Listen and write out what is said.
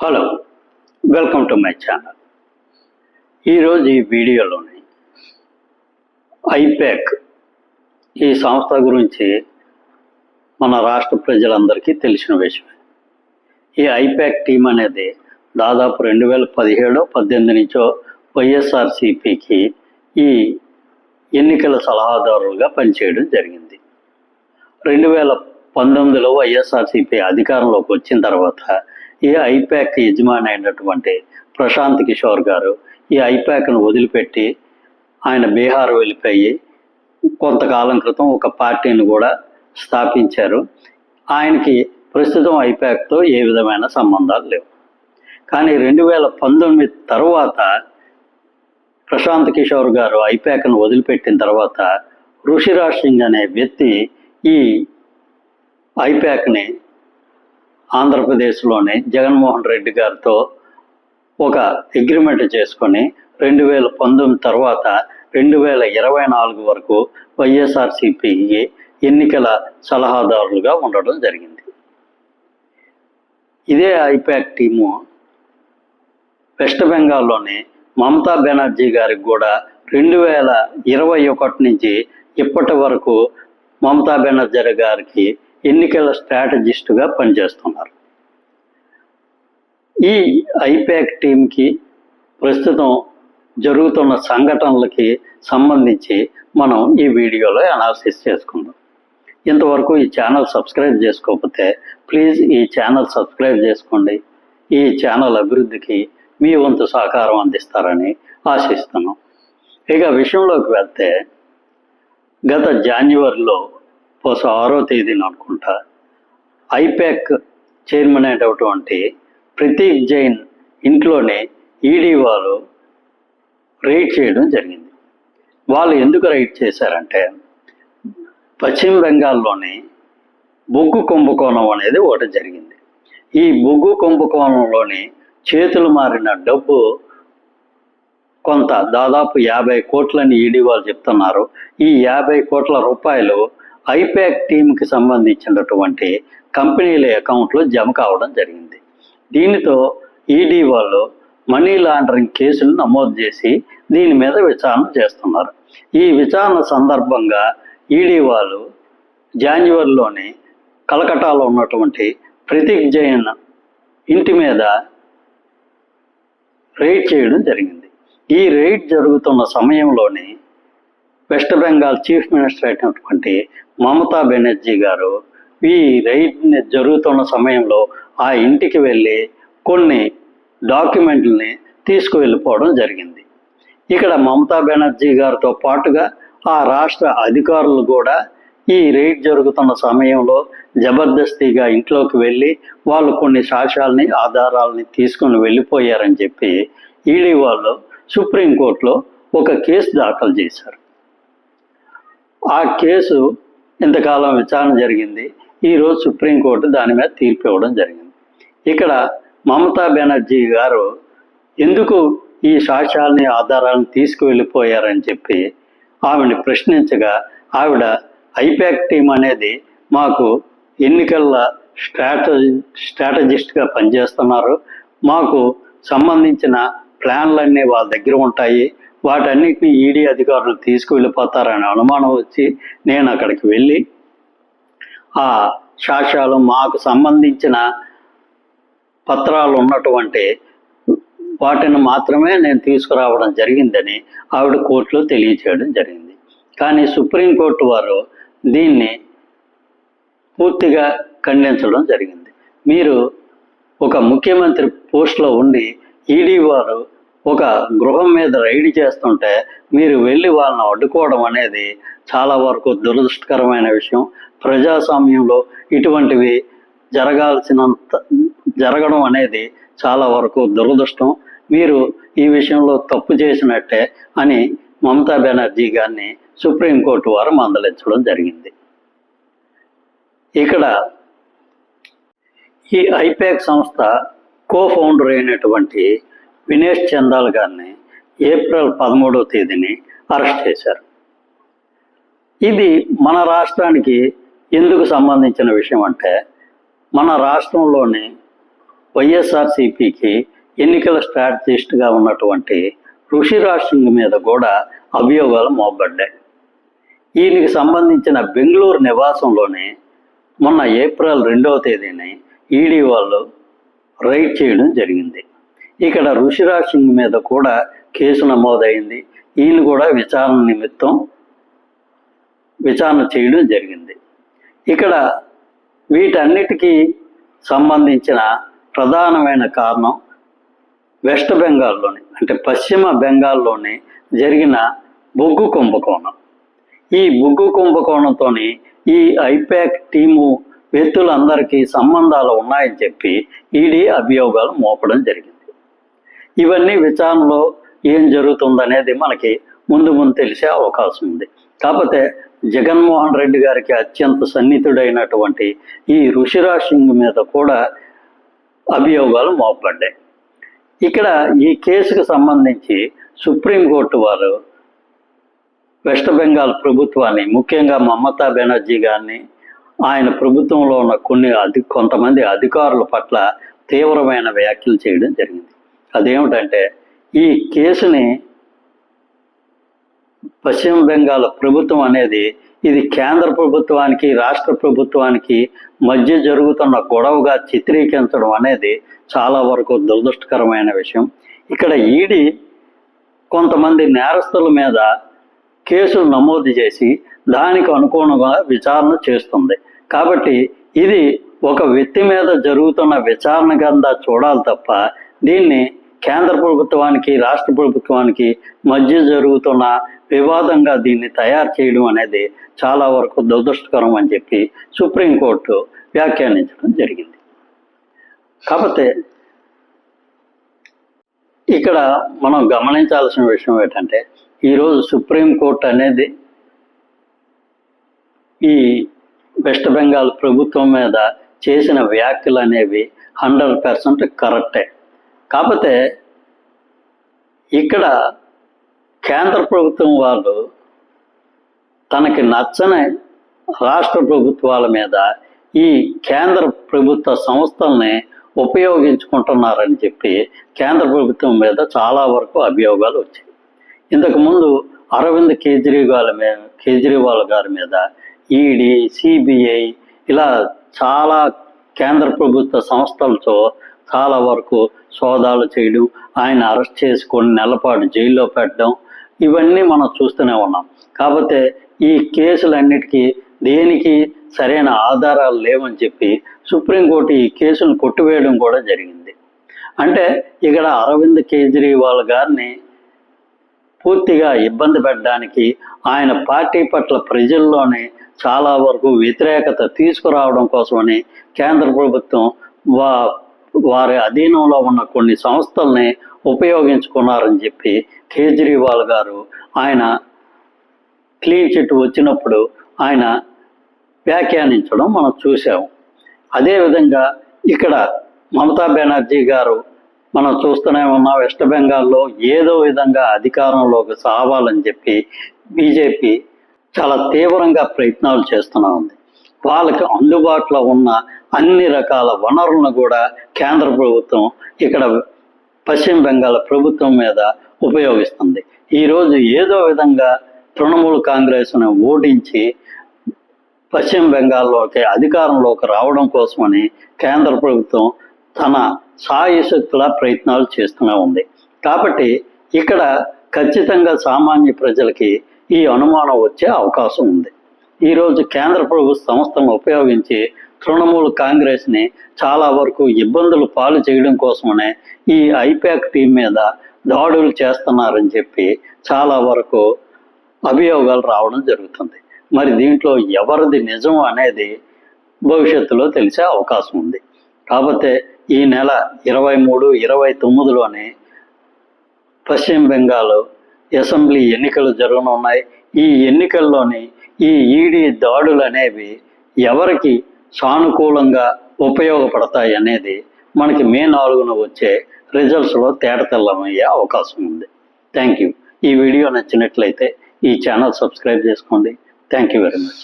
Hello, welcome to my channel. ఈరోజు ఈ వీడియోలోని ఐపాక్ ఈ సంస్థ గురించి మన రాష్ట్ర ప్రజలందరికీ తెలిసిన విషయమే. ఈ ఐపాక్ టీం అనేది దాదాపు 2017-18 నుంచో వైఎస్ఆర్సీపీకి ఈ ఎన్నికల సలహాదారులుగా పనిచేయడం జరిగింది. 2019లో వైఎస్ఆర్సీపీ అధికారంలోకి వచ్చిన తర్వాత ఈ ఐపాక్ యజమాని అయినటువంటి ప్రశాంత్ కిషోర్ గారు ఈ ఐపాక్ను వదిలిపెట్టి ఆయన బీహార్ వెళ్ళిపోయి కొంతకాలం క్రితం ఒక పార్టీని కూడా స్థాపించారు. ఆయనకి ప్రస్తుతం ఐపాక్తో ఏ విధమైన సంబంధాలు లేవు. కానీ 2019 తర్వాత ప్రశాంత్ కిషోర్ గారు ఐపాక్ను వదిలిపెట్టిన తర్వాత ఋషిరాజ్ సింగ్ అనే వ్యక్తి ఈ ఐపాక్ని ఆంధ్రప్రదేశ్లోని జగన్మోహన్ రెడ్డి గారితో ఒక అగ్రిమెంట్ చేసుకొని 2019 తర్వాత 2024 వరకు వైఎస్ఆర్సీపీకి ఎన్నికల సలహాదారులుగా ఉండడం జరిగింది. ఇదే ఐపాక్ టీము వెస్ట్ బెంగాల్లోని మమతా బెనర్జీ గారికి కూడా 2021 నుంచి ఇప్పటి వరకు మమతా బెనర్జీ గారికి ఎన్నికల స్ట్రాటజిస్టుగా పనిచేస్తున్నారు. ఈ ఐపాక్ టీంకి ప్రస్తుతం జరుగుతున్న సంఘటనలకి సంబంధించి మనం ఈ వీడియోలో అనాలిసిస్ చేసుకుందాం. ఇంతవరకు ఈ ఛానల్ సబ్స్క్రైబ్ చేసుకోకపోతే ప్లీజ్ ఈ ఛానల్ సబ్స్క్రైబ్ చేసుకోండి. ఈ ఛానల్ అభివృద్ధికి మీ వంతు సహకారం అందిస్తారని ఆశిస్తున్నాం. ఇక విషయంలోకి వెళ్తే గత జనవరిలో 6వ తేదీన అనుకుంటా ఐపాక్ చైర్మన్ అయినటువంటి ప్రతీక్ జైన్ ఇంట్లోనే ఈడీ వాళ్ళు రైడ్ చేయడం జరిగింది. వాళ్ళు ఎందుకు రైడ్ చేశారంటే పశ్చిమ బెంగాల్లోని బొగ్గు కుంభకోణం అనేది ఒకటి జరిగింది. ఈ బొగ్గు కుంభకోణంలోని చేతులు మారిన డబ్బు కొంత దాదాపు 50 కోట్లని ఈడీ వాళ్ళు చెప్తున్నారు. ఈ 50 కోట్ల రూపాయలు ఐపాక్ టీంకి సంబంధించినటువంటి కంపెనీల అకౌంట్లో జమ కావడం జరిగింది. దీనితో ఈడీ వాళ్ళు మనీ లాండరింగ్ కేసులు నమోదు చేసి దీని మీద విచారణ చేస్తున్నారు. ఈ విచారణ సందర్భంగా ఈడీ వాళ్ళు జనవరిలోని కలకటాలో ఉన్నటువంటి ప్రతీక్ జైన్ ఇంటి మీద రైడ్ చేయడం జరిగింది. ఈ రైడ్ జరుగుతున్న సమయంలోనే వెస్ట్ బెంగాల్ చీఫ్ మినిస్టర్ అయినటువంటి మమతా బెనర్జీ గారు ఈ రైడ్ జరుగుతున్న సమయంలో ఆ ఇంటికి వెళ్ళి కొన్ని డాక్యుమెంట్లని తీసుకువెళ్ళిపోవడం జరిగింది. ఇక్కడ మమతా బెనర్జీ గారితో పాటుగా ఆ రాష్ట్ర అధికారులు కూడా ఈ రైడ్ జరుగుతున్న సమయంలో జబర్దస్తిగా ఇంట్లోకి వెళ్ళి వాళ్ళు కొన్ని సాక్ష్యాలని ఆధారాలని తీసుకుని వెళ్ళిపోయారని చెప్పి ఈడీ వాళ్ళు సుప్రీంకోర్టులో ఒక కేసు దాఖలు చేశారు. ఆ కేసు ఇంతకాలం విచారణ జరిగింది. ఈరోజు సుప్రీంకోర్టు దాని మీద తీర్పు ఇవ్వడం జరిగింది. ఇక్కడ మమతా బెనర్జీ గారు ఎందుకు ఈ సాక్ష్యాలని ఆధారాలను తీసుకువెళ్ళిపోయారని చెప్పి ఆవిడని ప్రశ్నించగా ఆవిడ ఐపాక్ టీం అనేది మాకు ఎన్నికల స్ట్రాటజిస్ట్గా పనిచేస్తున్నారు, మాకు సంబంధించిన ప్లాన్లన్నీ వాళ్ళ దగ్గర ఉంటాయి, వాటన్నిటిని ఈడీ అధికారులు తీసుకువెళ్ళిపోతారనే అనుమానం వచ్చి నేను అక్కడికి వెళ్ళి ఆ సాక్ష్యాలు మాకు సంబంధించిన పత్రాలు ఉన్నటువంటి వాటిని మాత్రమే నేను తీసుకురావడం జరిగిందని ఆవిడ కోర్టులో తెలియచేయడం జరిగింది. కానీ సుప్రీంకోర్టు వారు దీన్ని పూర్తిగా ఖండించడం జరిగింది. మీరు ఒక ముఖ్యమంత్రి పోస్టులో ఉండి ఈడీ వారు ఒక గృహం మీద రైడ్ చేస్తుంటే మీరు వెళ్ళి వాళ్ళని అడ్డుకోవడం అనేది చాలా వరకు దురదృష్టకరమైన విషయం. ప్రజాస్వామ్యంలో ఇటువంటివి జరగడం అనేది చాలా వరకు దురదృష్టం. మీరు ఈ విషయంలో తప్పు చేసినట్టే అని మమతా బెనర్జీ గారిని సుప్రీంకోర్టు వారు మందలించడం జరిగింది. ఇక్కడ ఈ ఐపాక్ సంస్థ కో-ఫౌండర్ అయినటువంటి వినేష్ చందాల్ గారిని ఏప్రిల్ 13వ తేదీని అరెస్ట్ చేశారు. ఇది మన రాష్ట్రానికి ఎందుకు సంబంధించిన విషయం అంటే మన రాష్ట్రంలోని వైఎస్ఆర్సీపీకి ఎన్నికల స్ట్రాటజిస్ట్గా ఉన్నటువంటి ఋషిరాజ్ సింగ్ మీద కూడా అభియోగాలు మోపబడ్డాయి. ఈయనకి సంబంధించిన బెంగళూరు నివాసంలోనే మొన్న ఏప్రిల్ 2వ తేదీని ఈడీ వాళ్ళు రైడ్ చేయడం జరిగింది. ఇక్కడ ఋషిరాజ్ సింగ్ మీద కూడా కేసు నమోదైంది. ఈయన కూడా విచారణ నిమిత్తం విచారణ చేయడం జరిగింది. ఇక్కడ వీటన్నిటికీ సంబంధించిన ప్రధానమైన కారణం వెస్ట్ బెంగాల్లోని అంటే పశ్చిమ బెంగాల్లోని జరిగిన బొగ్గు కుంభకోణం. ఈ బొగ్గు కుంభకోణంతో ఈ ఐపాక్ టీము వ్యక్తులందరికీ సంబంధాలు ఉన్నాయని చెప్పి ఈడీ అభియోగాలు మోపడం జరిగింది. ఇవన్నీ విచారణలో ఏం జరుగుతుందనేది మనకి ముందు తెలిసే అవకాశం ఉంది. కాకపోతే జగన్మోహన్ రెడ్డి గారికి అత్యంత సన్నిహితుడైనటువంటి ఈ ఋషిరాజ్ సింగ్ మీద కూడా అభియోగాలు మోపబడ్డాయి. ఇక్కడ ఈ కేసుకు సంబంధించి సుప్రీంకోర్టు వారు వెస్ట్ బెంగాల్ ప్రభుత్వాన్ని, ముఖ్యంగా మమతా బెనర్జీ గారిని, ఆయన ప్రభుత్వంలో ఉన్న కొంతమంది అధికారుల పట్ల తీవ్రమైన వ్యాఖ్యలు చేయడం జరిగింది. అదేమిటంటే ఈ కేసుని పశ్చిమ బెంగాల్ ప్రభుత్వం అనేది ఇది కేంద్ర ప్రభుత్వానికి రాష్ట్ర ప్రభుత్వానికి మధ్య జరుగుతున్న గొడవగా చిత్రీకరించడం అనేది చాలా వరకు దురదృష్టకరమైన విషయం. ఇక్కడ ఈడీ కొంతమంది నేరస్తుల మీద కేసులు నమోదు చేసి దానికి అనుగుణంగా విచారణ చేస్తుంది. కాబట్టి ఇది ఒక వ్యక్తి మీద జరుగుతున్న విచారణ కింద చూడాలి తప్ప దీన్ని కేంద్ర ప్రభుత్వానికి రాష్ట్ర ప్రభుత్వానికి మధ్య జరుగుతున్న వివాదంగా దీన్ని తయారు చేయడం అనేది చాలా వరకు దురదృష్టకరం అని చెప్పి సుప్రీంకోర్టు వ్యాఖ్యానించడం జరిగింది. కాకపోతే ఇక్కడ మనం గమనించాల్సిన విషయం ఏంటంటే ఈరోజు సుప్రీంకోర్టు అనేది ఈ వెస్ట్ బెంగాల్ ప్రభుత్వం మీద చేసిన వ్యాఖ్యలు అనేవి 100% కరెక్టే. కాకపోతే ఇక్కడ కేంద్ర ప్రభుత్వం వాళ్ళు తనకి నచ్చని రాష్ట్ర ప్రభుత్వాల మీద ఈ కేంద్ర ప్రభుత్వ సంస్థల్ని ఉపయోగించుకుంటున్నారని చెప్పి కేంద్ర ప్రభుత్వం మీద చాలా వరకు అభియోగాలు వచ్చాయి. ఇంతకుముందు అరవింద్ కేజ్రీవాల్ గారి మీద ఈడీ, సిబిఐ ఇలా చాలా కేంద్ర ప్రభుత్వ సంస్థలతో చాలా వరకు సోదాలు చేయడం, ఆయన అరెస్ట్ చేసుకొని నెలపాటు జైల్లో పెట్టడం ఇవన్నీ మనం చూస్తూనే ఉన్నాం. కాకపోతే ఈ కేసులన్నిటికీ దేనికి సరైన ఆధారాలు లేవని చెప్పి సుప్రీంకోర్టు ఈ కేసును కొట్టివేయడం కూడా జరిగింది. అంటే ఇక్కడ అరవింద్ కేజ్రీవాల్ గారిని పూర్తిగా ఇబ్బంది పెట్టడానికి, ఆయన పార్టీ పట్ల ప్రజల్లోనే చాలా వరకు వ్యతిరేకత తీసుకురావడం కోసమని కేంద్ర ప్రభుత్వం వారి అధీనంలో ఉన్న కొన్ని సంస్థల్ని ఉపయోగించుకున్నారని చెప్పి కేజ్రీవాల్ గారు ఆయన క్లీన్ చిట్ వచ్చినప్పుడు ఆయన వ్యాఖ్యానించడం మనం చూసాము. అదేవిధంగా ఇక్కడ మమతా బెనర్జీ గారు మనం చూస్తూనే ఉన్నాం, వెస్ట్ బెంగాల్లో ఏదో విధంగా అధికారంలోకి సావాలని చెప్పి బీజేపీ చాలా తీవ్రంగా ప్రయత్నాలు చేస్తూనే ఉంది. వాళ్ళకి అందుబాటులో ఉన్న అన్ని రకాల వనరులను కూడా కేంద్ర ప్రభుత్వం ఇక్కడ పశ్చిమ బెంగాల్ ప్రభుత్వం మీద ఉపయోగిస్తుంది. ఈరోజు ఏదో విధంగా తృణమూల్ కాంగ్రెస్ను ఓడించి పశ్చిమ బెంగాల్లోకి అధికారంలోకి రావడం కోసమని కేంద్ర ప్రభుత్వం తన సాయశక్తుల ప్రయత్నాలు చేస్తూనే ఉంది. కాబట్టి ఇక్కడ ఖచ్చితంగా సామాన్య ప్రజలకి ఈ అనుమానం వచ్చే అవకాశం ఉంది. ఈరోజు కేంద్ర ప్రభుత్వ సంస్థలను ఉపయోగించి తృణమూల్ కాంగ్రెస్ని చాలా వరకు ఇబ్బందులు పాలు చేయడం కోసమనే ఈ ఐపాక్ టీం మీద దాడులు చేస్తున్నారని చెప్పి చాలా వరకు అభియోగాలు రావడం జరుగుతుంది. మరి దీంట్లో ఎవరిది నిజం అనేది భవిష్యత్తులో తెలిసే అవకాశం ఉంది. కాకపోతే ఈ నెల 23, 29లోనే పశ్చిమ బెంగాల్ అసెంబ్లీ ఎన్నికలు జరగనున్నాయి. ఈ ఎన్నికల్లోని ఈ ఈడీ దాడులు అనేవి ఎవరికి సానుకూలంగా ఉపయోగపడతాయి అనేది మనకి మే 4న వచ్చే రిజల్ట్స్లో తేటతెల్లమయ్యే అవకాశం ఉంది. Thank you. ఈ వీడియో నచ్చినట్లయితే ఈ ఛానల్ సబ్స్క్రైబ్ చేసుకోండి. Thank you very much.